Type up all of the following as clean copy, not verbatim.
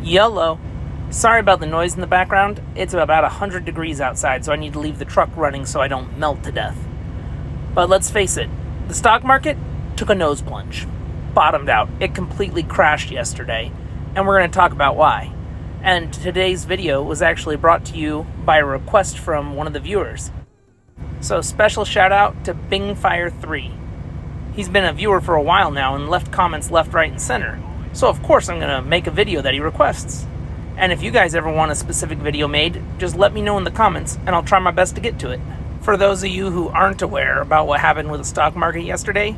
YOLO. Sorry about the noise in the background. It's about 100 degrees outside, so I need to leave the truck running so I don't melt to death. But let's face it, the stock market took a nose plunge. Bottomed out. It completely crashed yesterday, and we're going to talk about why. And today's video was actually brought to you by a request from one of the viewers. So special shout out to BingFire3. He's been a viewer for a while now and left comments left, right, and center. So of course I'm going to make a video that he requests. And if you guys ever want a specific video made, just let me know in the comments and I'll try my best to get to it. For those of you who aren't aware about what happened with the stock market yesterday,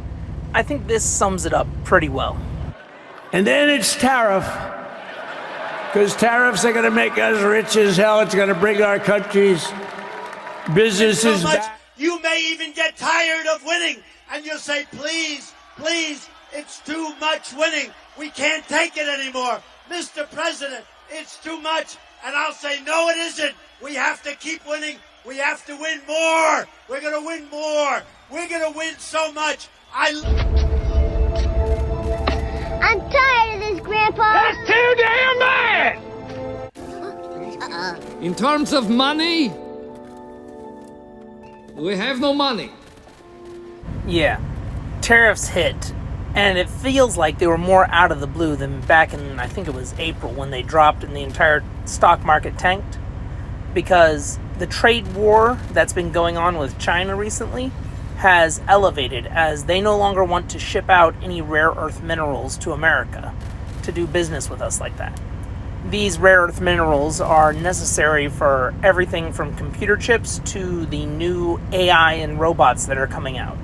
I think this sums it up pretty well. And then it's tariff. Because tariffs are going to make us rich as hell. It's going to bring our country's businesses back. You may even get tired of winning. And you'll say, please, please, it's too much winning. We can't take it anymore. Mr. President, it's too much. And I'll say, no, it isn't. We have to keep winning. We have to win more. We're going to win more. We're going to win so much. I'm tired of this, Grandpa. That's too damn bad! In terms of money, we have no money. Yeah, tariffs hit, and it feels like they were more out of the blue than back in, I think it was April, when they dropped and the entire stock market tanked. Because the trade war that's been going on with China recently has elevated, as they no longer want to ship out any rare earth minerals to America to do business with us like that. These rare earth minerals are necessary for everything from computer chips to the new AI and robots that are coming out.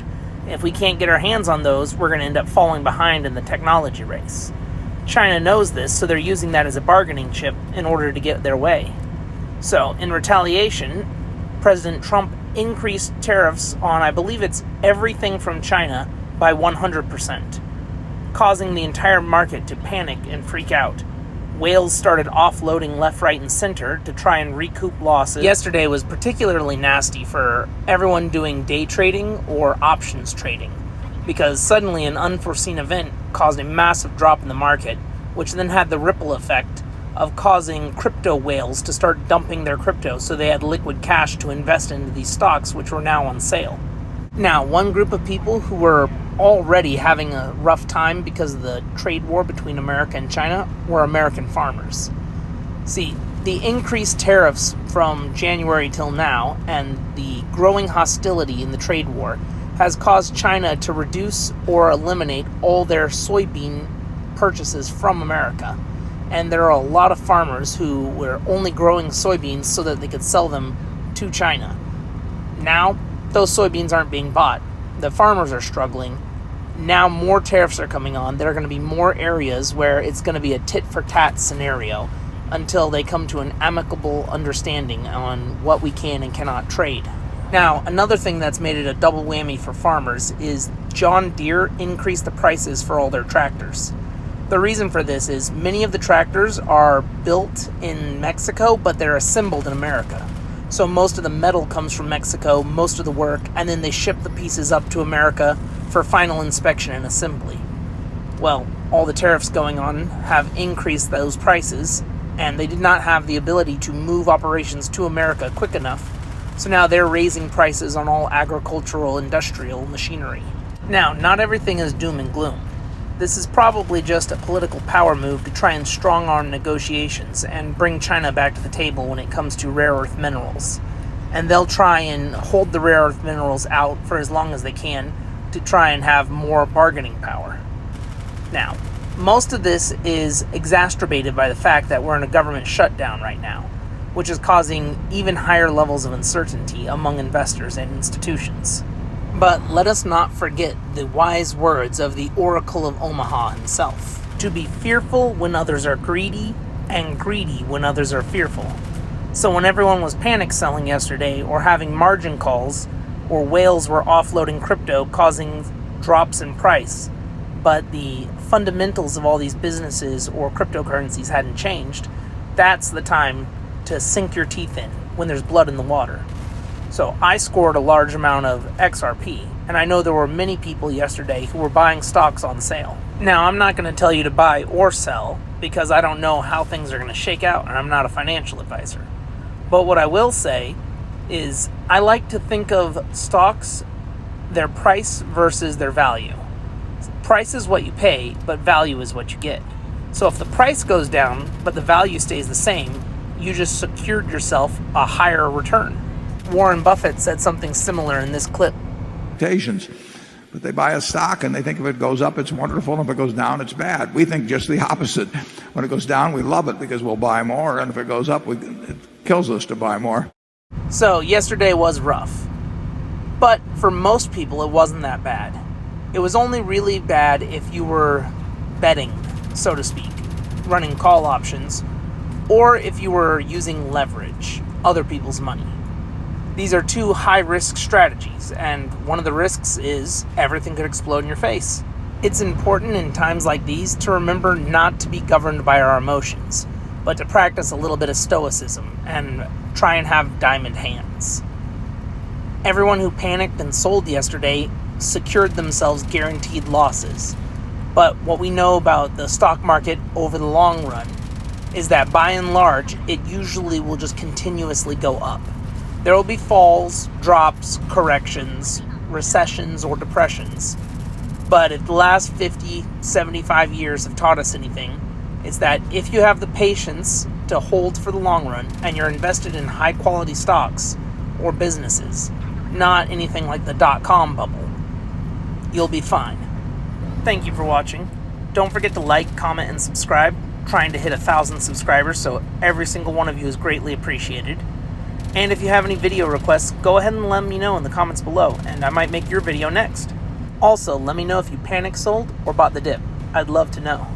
If we can't get our hands on those, we're going to end up falling behind in the technology race. China knows this, so they're using that as a bargaining chip in order to get their way. So, in retaliation, President Trump increased tariffs on, I believe it's everything from China, by 100%, causing the entire market to panic and freak out. Whales started offloading left, right, and center to try and recoup losses. Yesterday was particularly nasty for everyone doing day trading or options trading, because suddenly an unforeseen event caused a massive drop in the market, which then had the ripple effect of causing crypto whales to start dumping their crypto so they had liquid cash to invest into these stocks, which were now on sale. Now, one group of people who were already having a rough time because of the trade war between America and China were American farmers. See, the increased tariffs from January till now and the growing hostility in the trade war has caused China to reduce or eliminate all their soybean purchases from America. And there are a lot of farmers who were only growing soybeans so that they could sell them to China. Now, those soybeans aren't being bought. The farmers are struggling. Now more tariffs are coming on. There are going to be more areas where it's going to be a tit-for-tat scenario until they come to an amicable understanding on what we can and cannot trade. Now, another thing that's made it a double whammy for farmers is John Deere increased the prices for all their tractors. The reason for this is many of the tractors are built in Mexico, but they're assembled in America. So most of the metal comes from Mexico, most of the work, and then they ship the pieces up to America for final inspection and assembly. Well, all the tariffs going on have increased those prices, and they did not have the ability to move operations to America quick enough. So now they're raising prices on all agricultural, industrial machinery. Now, not everything is doom and gloom. This is probably just a political power move to try and strong-arm negotiations and bring China back to the table when it comes to rare earth minerals. And they'll try and hold the rare earth minerals out for as long as they can to try and have more bargaining power. Now, most of this is exacerbated by the fact that we're in a government shutdown right now, which is causing even higher levels of uncertainty among investors and institutions. But let us not forget the wise words of the Oracle of Omaha himself. To be fearful when others are greedy, and greedy when others are fearful. So when everyone was panic selling yesterday or having margin calls, or whales were offloading crypto causing drops in price, but the fundamentals of all these businesses or cryptocurrencies hadn't changed, that's the time to sink your teeth in when there's blood in the water. So I scored a large amount of XRP, and I know there were many people yesterday who were buying stocks on sale. Now, I'm not going to tell you to buy or sell, because I don't know how things are going to shake out, and I'm not a financial advisor. But what I will say is I like to think of stocks, their price versus their value. Price is what you pay, but value is what you get. So if the price goes down, but the value stays the same, you just secured yourself a higher return. Warren Buffett said something similar in this clip. But they buy a stock and they think if it goes up, it's wonderful, and if it goes down, it's bad. We think just the opposite. When it goes down, we love it because we'll buy more, and if it goes up, it kills us to buy more. So yesterday was rough. But for most people, it wasn't that bad. It was only really bad if you were betting, so to speak, running call options, or if you were using leverage, other people's money. These are two high-risk strategies, and one of the risks is everything could explode in your face. It's important in times like these to remember not to be governed by our emotions, but to practice a little bit of stoicism and try and have diamond hands. Everyone who panicked and sold yesterday secured themselves guaranteed losses. But what we know about the stock market over the long run is that by and large, it usually will just continuously go up. There will be falls, drops, corrections, recessions, or depressions. But if the last 50, 75 years have taught us anything, it's that if you have the patience to hold for the long run and you're invested in high-quality stocks or businesses, not anything like the dot-com bubble, you'll be fine. Thank you for watching. Don't forget to like, comment, and subscribe. Trying to hit 1,000 subscribers, so every single one of you is greatly appreciated. And if you have any video requests, go ahead and let me know in the comments below, and I might make your video next. Also, let me know if you panic sold or bought the dip. I'd love to know.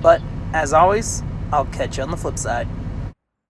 But, as always, I'll catch you on the flip side.